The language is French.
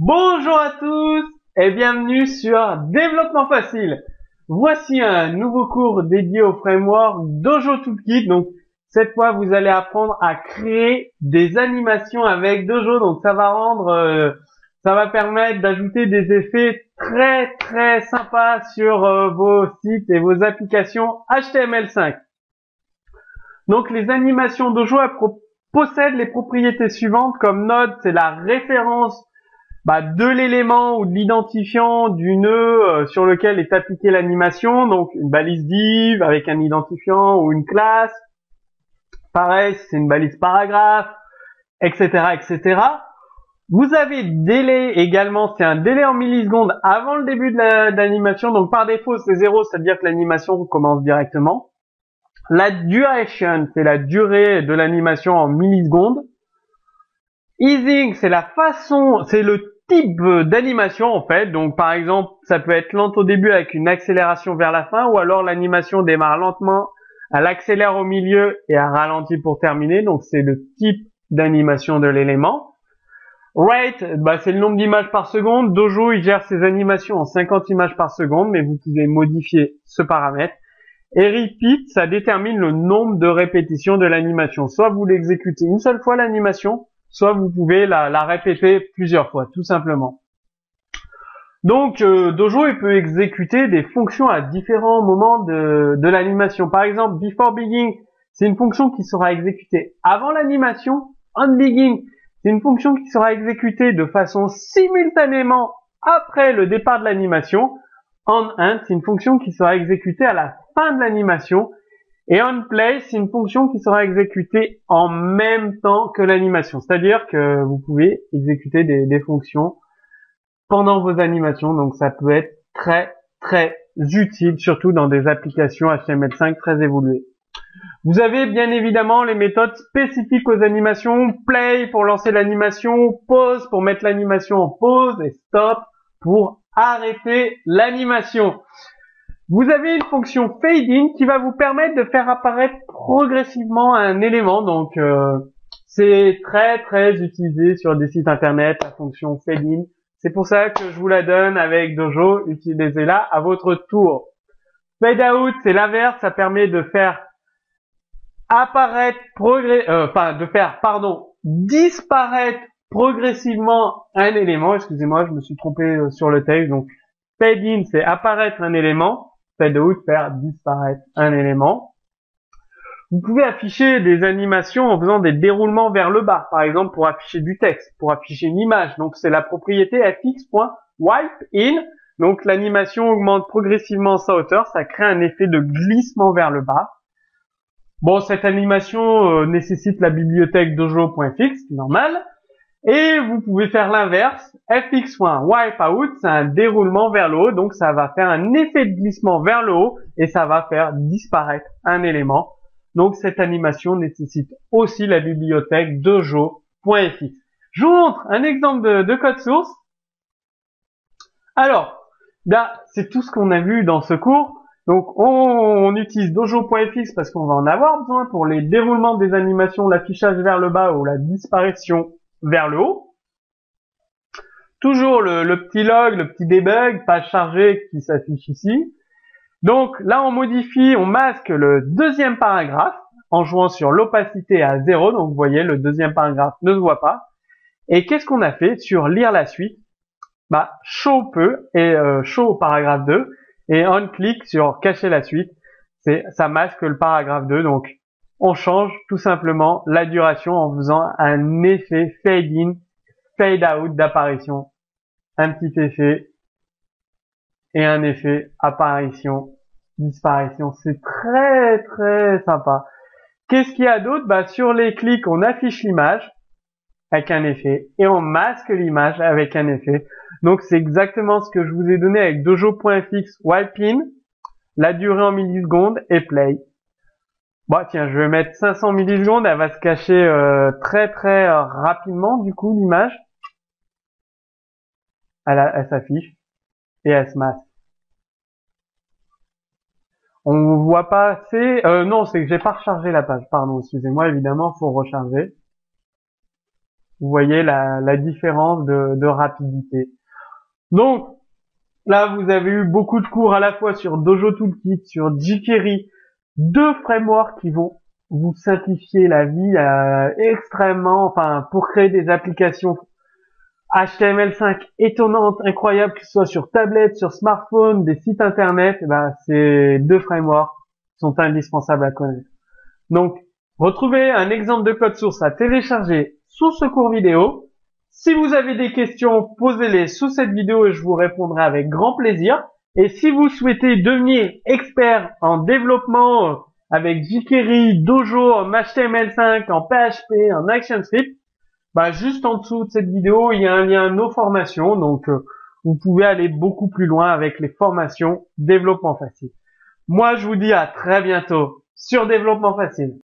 Bonjour à tous et bienvenue sur Développement Facile. Voici un nouveau cours dédié au framework Dojo Toolkit. Donc cette fois vous allez apprendre à créer des animations avec Dojo. Donc ça va permettre d'ajouter des effets très sympas sur vos sites et vos applications HTML5. Donc les animations Dojo possèdent les propriétés suivantes comme node, c'est la référence de l'élément ou de l'identifiant du nœud sur lequel est appliquée l'animation, donc une balise div avec un identifiant ou une classe. Pareil, c'est une balise paragraphe, etc. Vous avez délai également, c'est un délai en millisecondes avant le début de l'animation, donc par défaut c'est 0, c'est-à-dire que l'animation commence directement. La duration, c'est la durée de l'animation en millisecondes. Easing, c'est la façon, c'est le type d'animation en fait. Donc par exemple, ça peut être lente au début avec une accélération vers la fin, ou alors l'animation démarre lentement, elle accélère au milieu et elle ralentit pour terminer. Donc c'est le type d'animation de l'élément. Rate, c'est le nombre d'images par seconde. Dojo, il gère ses animations en 50 images par seconde, mais vous pouvez modifier ce paramètre. Et repeat, ça détermine le nombre de répétitions de l'animation. Soit vous l'exécutez une seule fois l'animation, soit vous pouvez la répéter plusieurs fois, tout simplement. Donc, Dojo, il peut exécuter des fonctions à différents moments de l'animation. Par exemple, before begin, c'est une fonction qui sera exécutée avant l'animation. On begin, c'est une fonction qui sera exécutée de façon simultanément après le départ de l'animation. On end, c'est une fonction qui sera exécutée à la fin de l'animation. Et onPlay, c'est une fonction qui sera exécutée en même temps que l'animation. C'est-à-dire que vous pouvez exécuter des fonctions pendant vos animations. Donc ça peut être très utile, surtout dans des applications HTML5 très évoluées. Vous avez bien évidemment les méthodes spécifiques aux animations. Play pour lancer l'animation, pause pour mettre l'animation en pause et stop pour arrêter l'animation. Vous avez une fonction fade-in qui va vous permettre de faire apparaître progressivement un élément. Donc, c'est très utilisé sur des sites internet, la fonction fade-in. C'est pour ça que je vous la donne avec Dojo. Utilisez-la à votre tour. Fade-out, c'est l'inverse. Ça permet de faire apparaître disparaître progressivement un élément. Excusez-moi, je me suis trompé sur le texte. Donc, fade-in, c'est apparaître un élément. Fade-out, faire disparaître un élément. Vous pouvez afficher des animations en faisant des déroulements vers le bas, par exemple pour afficher du texte, pour afficher une image. Donc c'est la propriété fx.wipe-in. Donc l'animation augmente progressivement sa hauteur, ça crée un effet de glissement vers le bas. Bon, cette animation nécessite la bibliothèque dojo.fx, c'est normal. Et vous pouvez faire l'inverse, fx.wipeout, c'est un déroulement vers le haut, donc ça va faire un effet de glissement vers le haut et ça va faire disparaître un élément. Donc cette animation nécessite aussi la bibliothèque dojo.fx. Je vous montre un exemple de code source. Alors, là, c'est tout ce qu'on a vu dans ce cours. Donc on utilise dojo.fx parce qu'on va en avoir besoin pour les déroulements des animations, l'affichage vers le bas ou la disparition vers le haut. Toujours le petit log, le petit debug, page chargée qui s'affiche ici. Donc là, on modifie, on masque le deuxième paragraphe en jouant sur l'opacité à 0. Donc vous voyez, le deuxième paragraphe ne se voit pas. Et qu'est-ce qu'on a fait sur lire la suite? Show peut et show au paragraphe 2 et on clique sur cacher la suite. Ça masque le paragraphe 2. Donc on change tout simplement la duration en faisant un effet fade in, fade out d'apparition. Un petit effet et un effet apparition, disparition. C'est très sympa. Qu'est-ce qu'il y a d'autre? Sur les clics, on affiche l'image avec un effet et on masque l'image avec un effet. Donc c'est exactement ce que je vous ai donné avec dojo.fx wipe-in, la durée en millisecondes et play. Tiens, je vais mettre 500 millisecondes, elle va se cacher très rapidement du coup l'image. Elle s'affiche et elle se masque. On voit pas assez. Non, c'est que j'ai pas rechargé la page. Pardon, excusez-moi, évidemment, faut recharger. Vous voyez la différence de rapidité. Donc, là, vous avez eu beaucoup de cours à la fois sur Dojo Toolkit, sur jQuery, deux frameworks qui vont vous simplifier la vie extrêmement, enfin, pour créer des applications HTML5 étonnantes, incroyables, que ce soit sur tablette, sur smartphone, des sites internet. Ces deux frameworks sont indispensables à connaître. Donc, retrouvez un exemple de code source à télécharger sous ce cours vidéo. Si vous avez des questions, posez-les sous cette vidéo et je vous répondrai avec grand plaisir. Et si vous souhaitez devenir expert en développement avec jQuery, Dojo, en HTML5, en PHP, en ActionScript, juste en dessous de cette vidéo, il y a un lien Nos formations. Donc, vous pouvez aller beaucoup plus loin avec les formations développement facile. Moi, je vous dis à très bientôt sur Développement Facile.